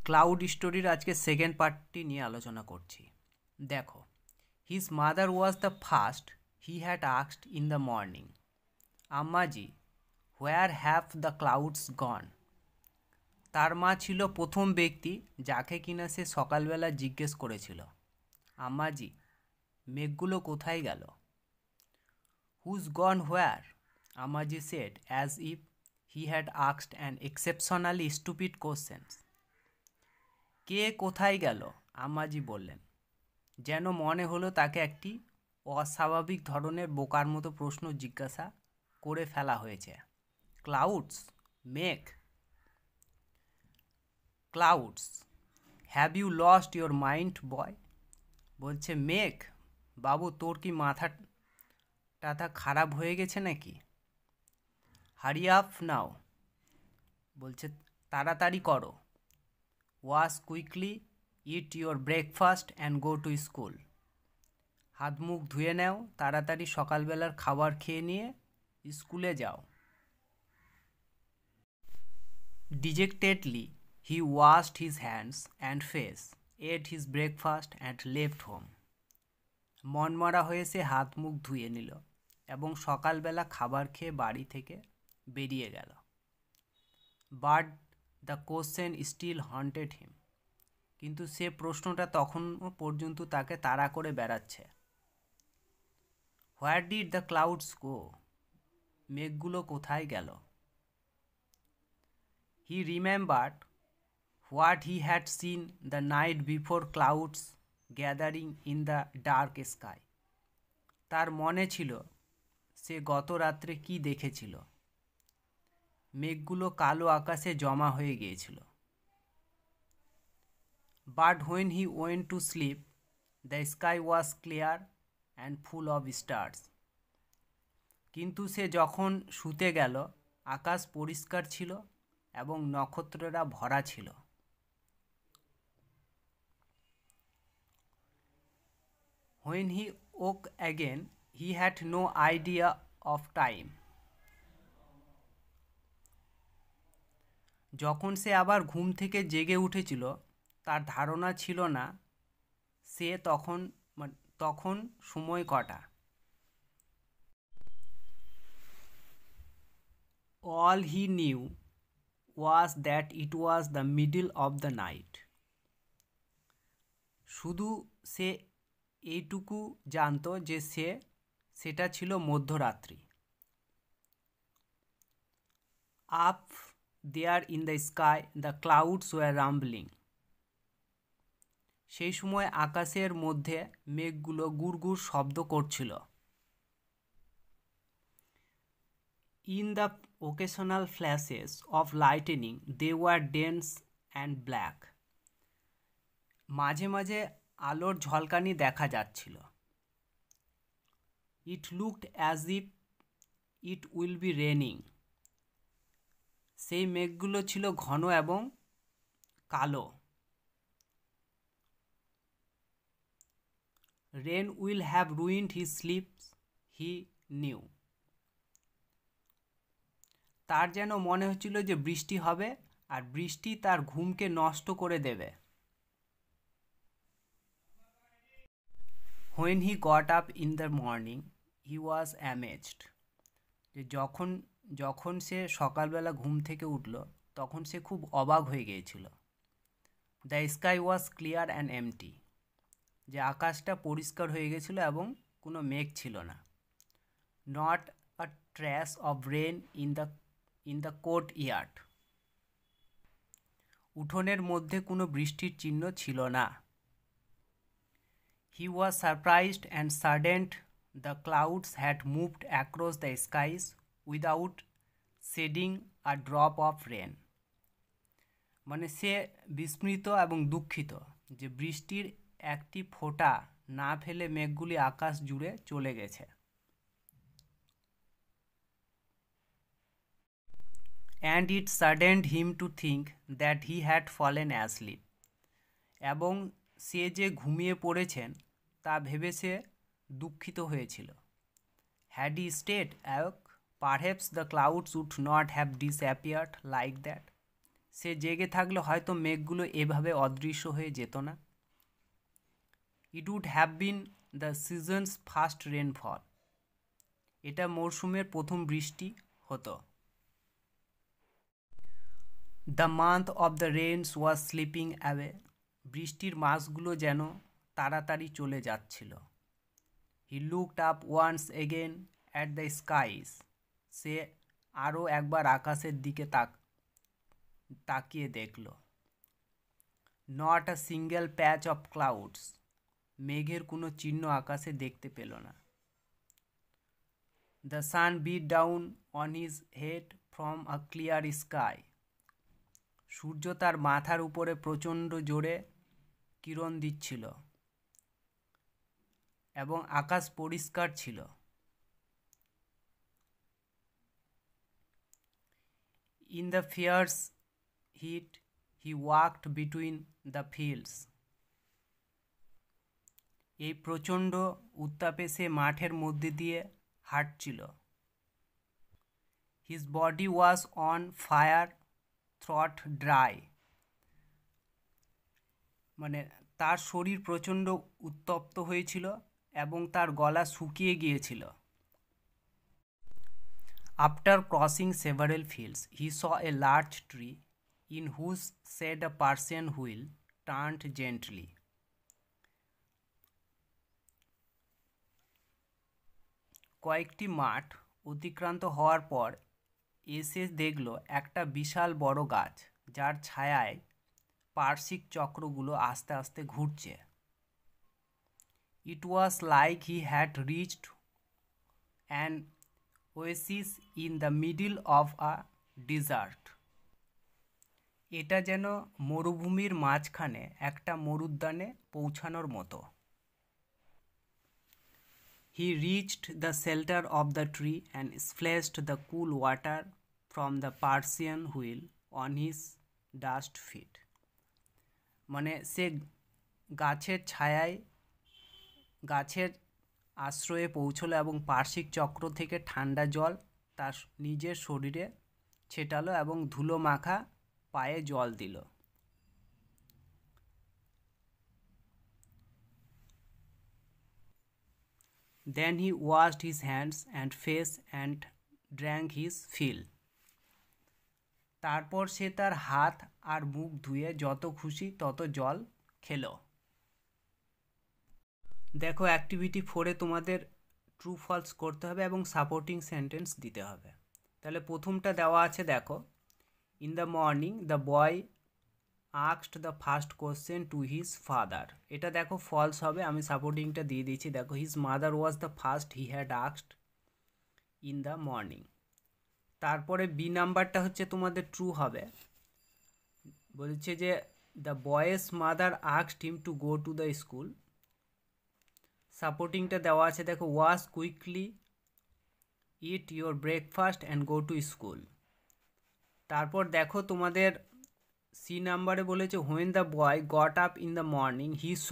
Cloud স্টোরির আজকে second পার্টটি নিয়ে আলোচনা করছি। দেখো, his mother was the first he had asked in the morning, Ammaji where have the clouds gone. তার মা ছিল প্রথম ব্যক্তি যাকে কিনা সে সকালবেলা জিজ্ঞেস করেছিল, আম্মাজি মেঘগুলো কোথায় গেল। Who's gone where, Ammaji said as if he had asked an exceptionally stupid questions. কে কোথায় গেল, আম্মাজি বললেন, যেন মনে হলো তাকে একটি অস্বাভাবিক ধরনের বোকার মতো প্রশ্ন জিজ্ঞাসা করে ফেলা হয়েছে। ক্লাউডস, মেঘ। Clouds, have you lost your mind boy. বলছে মেঘ, বাবু তোর কি মাথা টাথা খারাপ হয়ে গেছে নাকি। হারি আপ নাও, বলছে তাড়াতাড়ি করো। Wash quickly, it your breakfast and go to school. হাত মুখ ধুয়ে নাও, তাড়াতাড়ি সকালবেলার খাবার খেয়ে নিয়ে স্কুলে যাও। Dejectedly he washed his hands and face, ate his breakfast and left home. মনমরা হয়ে সে হাত মুখ ধুয়ে নিল এবং সকালবেলা খাবার খেয়ে বাড়ি থেকে বেরিয়ে গেল। But the question still haunted him, কিন্তু সে প্রশ্নটা তখনও পর্যন্ত তাকে তাড়া করে বেড়াচ্ছে। Where did the clouds go, মেঘগুলো কোথায় গেল। He remembered what he had seen the night before clouds gathering in the dark sky. তার মনে ছিল সে গত রাত্রে কি দেখেছিল। মেঘগুলো কালো আকাশে জমা হয়ে গিয়েছিল। But when he went to sleep the sky was clear and full of stars. কিন্তু সে যখন শুতে গেল আকাশ পরিষ্কার ছিল এবং নক্ষত্ররা ভরা ছিল। When he woke again he had no idea of time. যখন সে আবার ঘুম থেকে জেগে উঠেছিল তার ধারণা ছিল না সে তখন সময় কটা। All he knew was that it was the middle of the night. শুধু সে এইটুকু জানতো যে সেটা ছিল মধ্যরাত্রি। Up there in the sky the clouds were rumbling. সেই সময় আকাশের মধ্যে মেঘগুলো গুড়গুড় শব্দ করছিল। In the occasional flashes of lightning they were dense and black. মাঝে মাঝে আলোর ঝলকানি দেখা যাচ্ছিল। It looked as if it will be raining. সেই মেঘগুলো ছিল ঘন এবং কালো। Rain will have ruined his sleeps he knew. তার যেন মনে হচ্ছিল যে বৃষ্টি হবে আর বৃষ্টি তার ঘুমকে নষ্ট করে দেবে। When he got up in the morning he was amazed. যে যখন সে সকালবেলা ঘুম থেকে উঠল তখন সে খুব অবাক হয়ে গিয়েছিল। The sky was clear and empty. যে আকাশটা পরিষ্কার হয়ে গেছিল এবং কোনো মেঘ ছিল না। Not a trash of rain in the courtyard. উঠোনের মধ্যে কোনো বৃষ্টির চিহ্ন ছিল না। He was surprised and saddened the clouds had moved across the skies without shedding a drop of rain. মানে সে বিস্মিত এবং দুঃখিত যে বৃষ্টির একটি ফোঁটা না ফেলে মেঘগুলি আকাশ জুড়ে চলে গেছে। And it saddened him to think that he had fallen asleep. এবং সে যে ঘুমিয়ে পড়েছেন তা ভেবে সে দুঃখিত হয়েছিল। Had he stayed awake perhaps the clouds would not have disappeared like that. সে জেগে থাকলে হয়তো মেঘগুলো এভাবে অদৃশ্য হয়ে যেত না। It would have been the season's first rainfall. এটা মরশুমের প্রথম বৃষ্টি হতো। The month of the rains was slipping away. বৃষ্টির মাসগুলো যেন তাড়াতাড়ি চলে যাচ্ছিল। He looked up once again at the skies. সে আরও একবার আকাশের দিকে তাকিয়ে দেখল। Not a single patch of clouds. মেঘের কোনো চিহ্ন আকাশে দেখতে পেল না। The sun beat down on his head from a clear sky. সূর্য তার মাথার উপরে প্রচণ্ড জোরে কিরণ দিচ্ছিল এবং আকাশ পরিষ্কার ছিল। In the fierce heat he walked between the fields. এই প্রচণ্ড উত্তাপে সে মাঠের মধ্যে দিয়ে হাঁটছিল। His body was on fire, throat dry. মানে তার শরীর প্রচণ্ড উত্তপ্ত হয়েছিল এবং তার গলা শুকিয়ে গিয়েছিল। After crossing several fields he saw a large tree in whose shade a Persian wheel turned gently. কয়েকটি মাঠ অতিক্রান্ত হওয়ার পর এসে দেখল একটা বিশাল বড় গাছ, যার ছায়ায় পার্শ্বিক চক্রগুলো আস্তে আস্তে ঘুরছে। It was like he had reached an oasis in the middle of a desert. এটা যেন মরুভূমির মাঝখানে একটা মরুদ্যানে পৌঁছানোর মতো। He reached the shelter of the tree and splashed the cool water from the Persian wheel on his dust feet. মানে সে গাছের ছায়ায়, গাছের আশ্রয়ে পৌঁছলো এবং পার্শ্বিক চক্র থেকে ঠান্ডা জল তার নিজের শরীরে ছেটালো এবং ধুলো মাখা পায়ে জল দিল। Then he washed his hands and face and drank his fill. তারপর সে তার হাত আর মুখ ধুয়ে যত খুশি তত জল খেলো। দেখো অ্যাক্টিভিটি 4-এ তোমাদের ট্রু ফলস করতে হবে এবং সাপোর্টিং সেন্টেন্স দিতে হবে। তাহলে প্রথমটা দেওয়া আছে, দেখো, in the morning the boy asked the first question to his father. এটা দেখো ফলস হবে, আমি সাপোর্টিংটা দিয়ে দিচ্ছি। দেখো, his mother was the first he had asked in the morning. তারপরে বি নাম্বারটা হচ্ছে তোমাদের ট্রু হবে। বলছে যে the boy's mother asked him to go to the school. সাপোর্টিংটা দেওয়া আছে, দেখো, wash quickly, eat your breakfast and go to school. তারপর দেখো তোমাদের সি নাম্বারে বলেছে when the boy got up in the morning he saw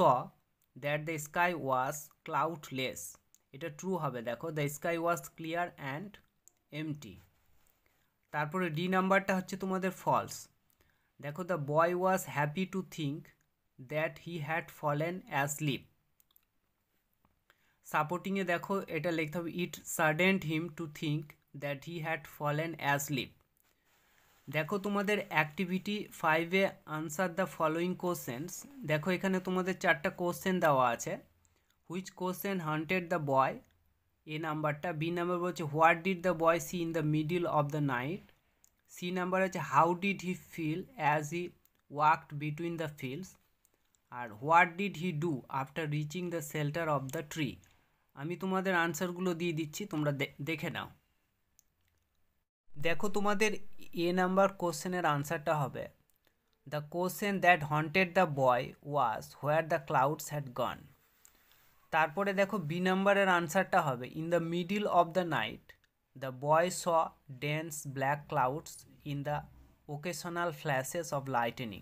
that the sky was cloudless. এটা ট্রু হবে। দেখো, the sky was clear and empty. তারপরে D নাম্বারটা হচ্ছে তোমাদের ফলস। দেখো, the boy was happy to think that he had fallen asleep. সাপোর্টিংয়ে দেখো এটা লিখতে হবে, it saddened him to think that he had fallen asleep. দেখো তোমাদের অ্যাক্টিভিটি 5-এ আনসার দ্য ফলোয়িং কোশ্চেন্স। দেখো এখানে তোমাদের 4টা কোশ্চেন দেওয়া আছে। Which question haunted the boy, A নাম্বারটা। বি নাম্বার বলছে what did the boy see in the middle of the night. C number হচ্ছে how did he feel as he walked between the fields. আর what did he do after reaching the shelter of the tree. আমি তোমাদের আনসারগুলো দিয়ে দিচ্ছি, তোমরা দেখে নাও। দেখো তোমাদের এ নাম্বার কোশ্চেনের আনসারটা হবে the question that haunted the boy was where the clouds had gone. তারপরে দেখো বি নাম্বারের আনসারটা হবে in the middle of the night the boy saw dense black clouds in the occasional flashes of lightning.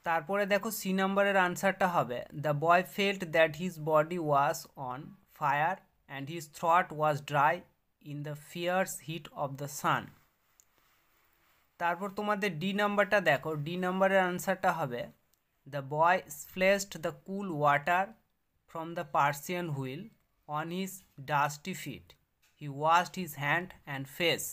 তারপরে দেখো C নাম্বারের আনসারটা হবে the boy felt that his body was on fire and his throat was dry in the fierce heat of the sun. তারপর তোমাদের D নাম্বারটা দেখো, D নাম্বারের আনসারটা হবে the boy splashed the cool water from the Persian wheel on his dusty feet, he washed his hand and face.